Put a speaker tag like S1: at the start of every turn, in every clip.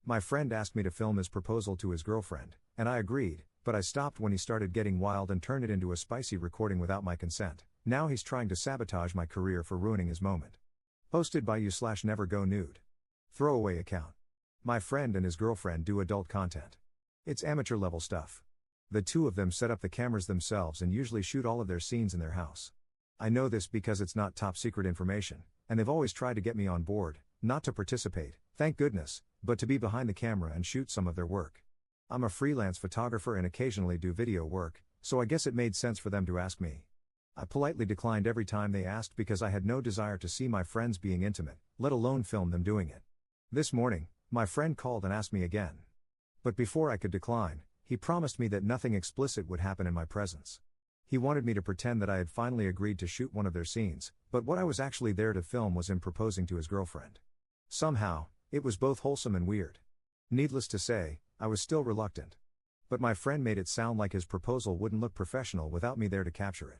S1: My friend asked me to film his proposal to his girlfriend, and I agreed, but I stopped when he started getting wild and turned it into a spicy recording without my consent. Now he's trying to sabotage my career for ruining his moment. Posted by you/nevergonude. Throwaway account. My friend and his girlfriend do adult content. It's amateur level stuff. The two of them set up the cameras themselves and usually shoot all of their scenes in their house. I know this because it's not top secret information, and they've always tried to get me on board, not to participate, thank goodness, but to be behind the camera and shoot some of their work. I'm a freelance photographer and occasionally do video work, so I guess it made sense for them to ask me. I politely declined every time they asked because I had no desire to see my friends being intimate, let alone film them doing it. This morning, my friend called and asked me again. But before I could decline, he promised me that nothing explicit would happen in my presence. He wanted me to pretend that I had finally agreed to shoot one of their scenes, but what I was actually there to film was him proposing to his girlfriend. Somehow, it was both wholesome and weird. Needless to say, I was still reluctant. But my friend made it sound like his proposal wouldn't look professional without me there to capture it.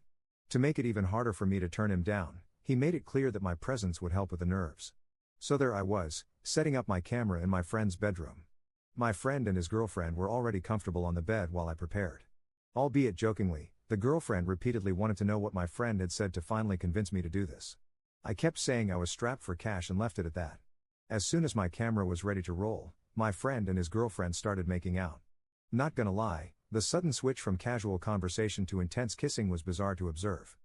S1: To make it even harder for me to turn him down, he made it clear that my presence would help with the nerves. So there I was, setting up my camera in my friend's bedroom. My friend and his girlfriend were already comfortable on the bed while I prepared. Albeit jokingly, the girlfriend repeatedly wanted to know what my friend had said to finally convince me to do this. I kept saying I was strapped for cash and left it at that. As soon as my camera was ready to roll, my friend and his girlfriend started making out. Not gonna lie, the sudden switch from casual conversation to intense kissing was bizarre to observe.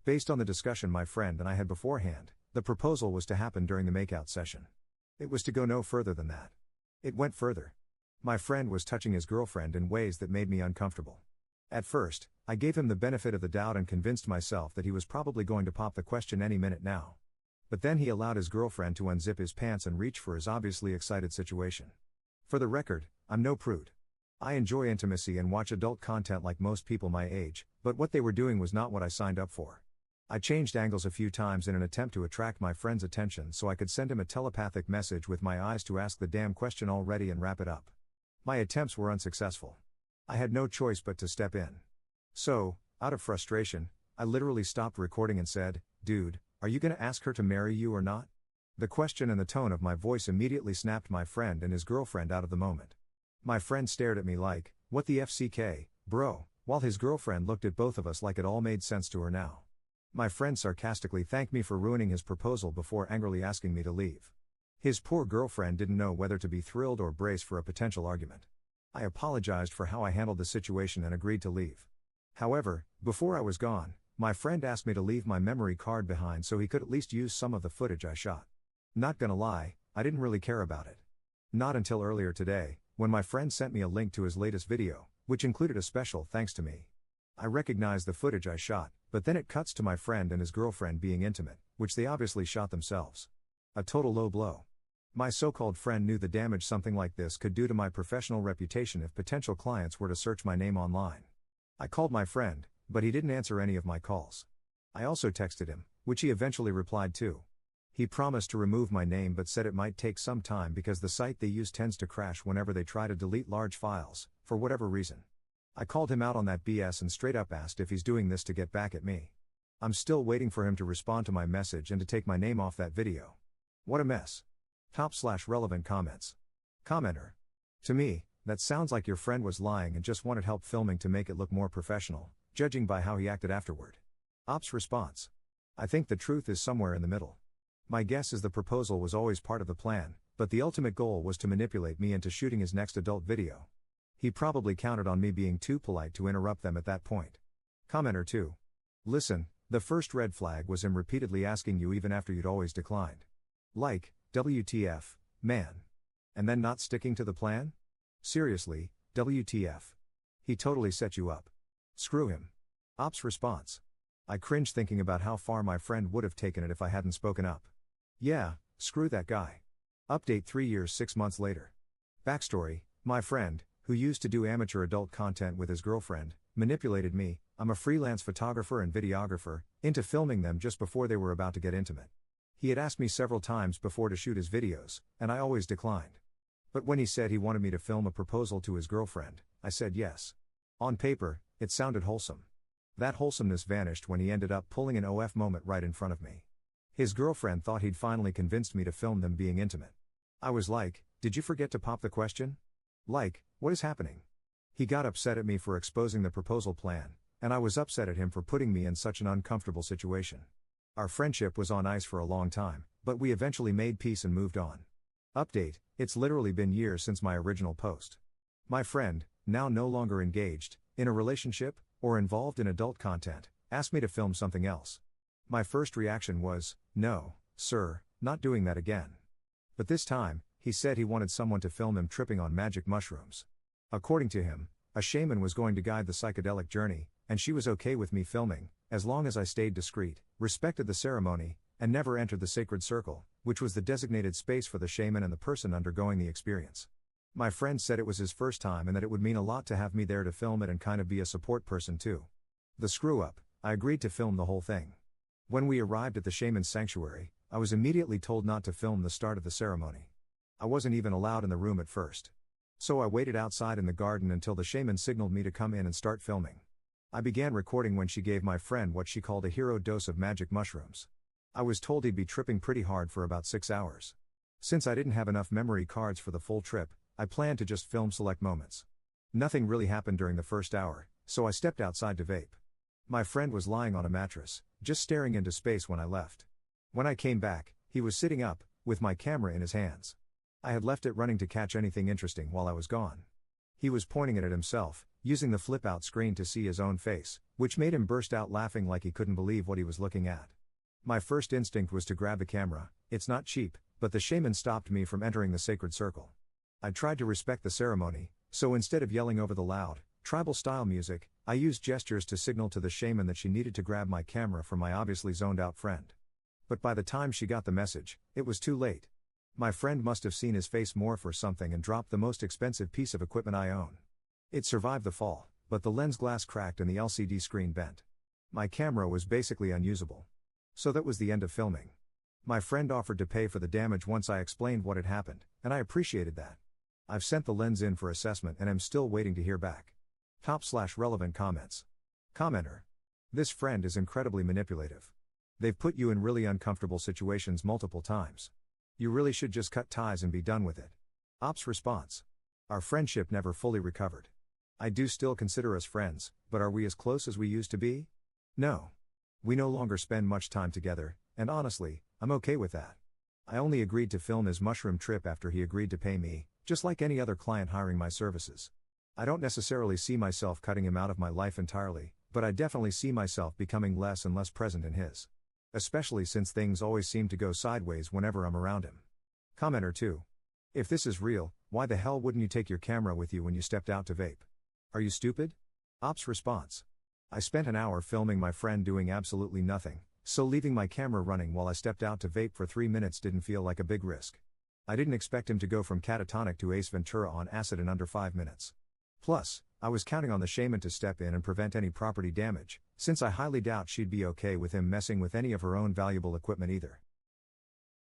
S1: Based on the discussion my friend and I had beforehand, the proposal was to happen during the makeout session. It was to go no further than that. It went further. My friend was touching his girlfriend in ways that made me uncomfortable. At first, I gave him the benefit of the doubt and convinced myself that he was probably going to pop the question any minute now. But then he allowed his girlfriend to unzip his pants and reach for his obviously excited situation. For the record, I'm no prude. I enjoy intimacy and watch adult content like most people my age, but what they were doing was not what I signed up for. I changed angles a few times in an attempt to attract my friend's attention so I could send him a telepathic message with my eyes to ask the damn question already and wrap it up. My attempts were unsuccessful. I had no choice but to step in. So, out of frustration, I literally stopped recording and said, "Dude, are you gonna ask her to marry you or not?" The question and the tone of my voice immediately snapped my friend and his girlfriend out of the moment. My friend stared at me like, "What the FCK, bro," while his girlfriend looked at both of us like it all made sense to her now. My friend sarcastically thanked me for ruining his proposal before angrily asking me to leave. His poor girlfriend didn't know whether to be thrilled or brace for a potential argument. I apologized for how I handled the situation and agreed to leave. However, before I was gone, my friend asked me to leave my memory card behind so he could at least use some of the footage I shot. Not gonna lie, I didn't really care about it. Not until earlier today, when my friend sent me a link to his latest video, which included a special thanks to me. I recognized the footage I shot, but then it cuts to my friend and his girlfriend being intimate, which they obviously shot themselves. A total low blow. My so-called friend knew the damage something like this could do to my professional reputation if potential clients were to search my name online. I called my friend, but he didn't answer any of my calls. I also texted him, which he eventually replied to. He promised to remove my name but said it might take some time because the site they use tends to crash whenever they try to delete large files, for whatever reason. I called him out on that BS and straight up asked if he's doing this to get back at me. I'm still waiting for him to respond to my message and to take my name off that video. What a mess. Top/relevant comments. Commenter. To me, that sounds like your friend was lying and just wanted help filming to make it look more professional, judging by how he acted afterward. Ops response. I think the truth is somewhere in the middle. My guess is the proposal was always part of the plan, but the ultimate goal was to manipulate me into shooting his next adult video. He probably counted on me being too polite to interrupt them at that point. Commenter 2. Listen, the first red flag was him repeatedly asking you even after you'd always declined. Like, WTF, man. And then not sticking to the plan? Seriously, WTF. He totally set you up. Screw him. Ops response. I cringe thinking about how far my friend would have taken it if I hadn't spoken up. Yeah, screw that guy. Update 3 years 6 months later. Backstory, my friend, who used to do amateur adult content with his girlfriend, manipulated me, I'm a freelance photographer and videographer, into filming them just before they were about to get intimate. He had asked me several times before to shoot his videos, and I always declined. But when he said he wanted me to film a proposal to his girlfriend, I said yes. On paper, it sounded wholesome. That wholesomeness vanished when he ended up pulling an OF moment right in front of me. His girlfriend thought he'd finally convinced me to film them being intimate. I was like, Did you forget to pop the question? Like, what is happening? He got upset at me for exposing the proposal plan, and I was upset at him for putting me in such an uncomfortable situation. Our friendship was on ice for a long time, but we eventually made peace and moved on. Update: it's literally been years since my original post. My friend, now no longer engaged, in a relationship, or involved in adult content, asked me to film something else. My first reaction was, no, sir, not doing that again. But this time, he said he wanted someone to film him tripping on magic mushrooms. According to him, a shaman was going to guide the psychedelic journey, and she was okay with me filming, as long as I stayed discreet, respected the ceremony, and never entered the sacred circle, which was the designated space for the shaman and the person undergoing the experience. My friend said it was his first time and that it would mean a lot to have me there to film it and kind of be a support person too. The screw up: I agreed to film the whole thing. When we arrived at the shaman's sanctuary, I was immediately told not to film the start of the ceremony. I wasn't even allowed in the room at first. So I waited outside in the garden until the shaman signaled me to come in and start filming. I began recording when she gave my friend what she called a hero dose of magic mushrooms. I was told he'd be tripping pretty hard for about 6 hours. Since I didn't have enough memory cards for the full trip, I planned to just film select moments. Nothing really happened during the first hour, so I stepped outside to vape. My friend was lying on a mattress, just staring into space when I left. When I came back, he was sitting up, with my camera in his hands. I had left it running to catch anything interesting while I was gone. He was pointing it at himself, using the flip-out screen to see his own face, which made him burst out laughing like he couldn't believe what he was looking at. My first instinct was to grab the camera. It's not cheap, but the shaman stopped me from entering the sacred circle. I tried to respect the ceremony, so instead of yelling over the loud, tribal-style music, I used gestures to signal to the shaman that she needed to grab my camera from my obviously zoned-out friend. But by the time she got the message, it was too late. My friend must have seen his face morph or something and dropped the most expensive piece of equipment I own. It survived the fall, but the lens glass cracked and the LCD screen bent. My camera was basically unusable. So that was the end of filming. My friend offered to pay for the damage once I explained what had happened, and I appreciated that. I've sent the lens in for assessment and am still waiting to hear back. Top/relevant comments. Commenter: this friend is incredibly manipulative. They've put you in really uncomfortable situations multiple times. You really should just cut ties and be done with it. Ops response: our friendship never fully recovered. I do still consider us friends, but are we as close as we used to be? No. We no longer spend much time together, and honestly, I'm okay with that. I only agreed to film his mushroom trip after he agreed to pay me, just like any other client hiring my services. I don't necessarily see myself cutting him out of my life entirely, but I definitely see myself becoming less and less present in his. Especially since things always seem to go sideways whenever I'm around him. Commenter 2. If this is real, why the hell wouldn't you take your camera with you when you stepped out to vape? Are you stupid? Ops response: I spent an hour filming my friend doing absolutely nothing, so leaving my camera running while I stepped out to vape for 3 minutes didn't feel like a big risk. I didn't expect him to go from catatonic to Ace Ventura on acid in under 5 minutes. Plus, I was counting on the shaman to step in and prevent any property damage, since I highly doubt she'd be okay with him messing with any of her own valuable equipment either.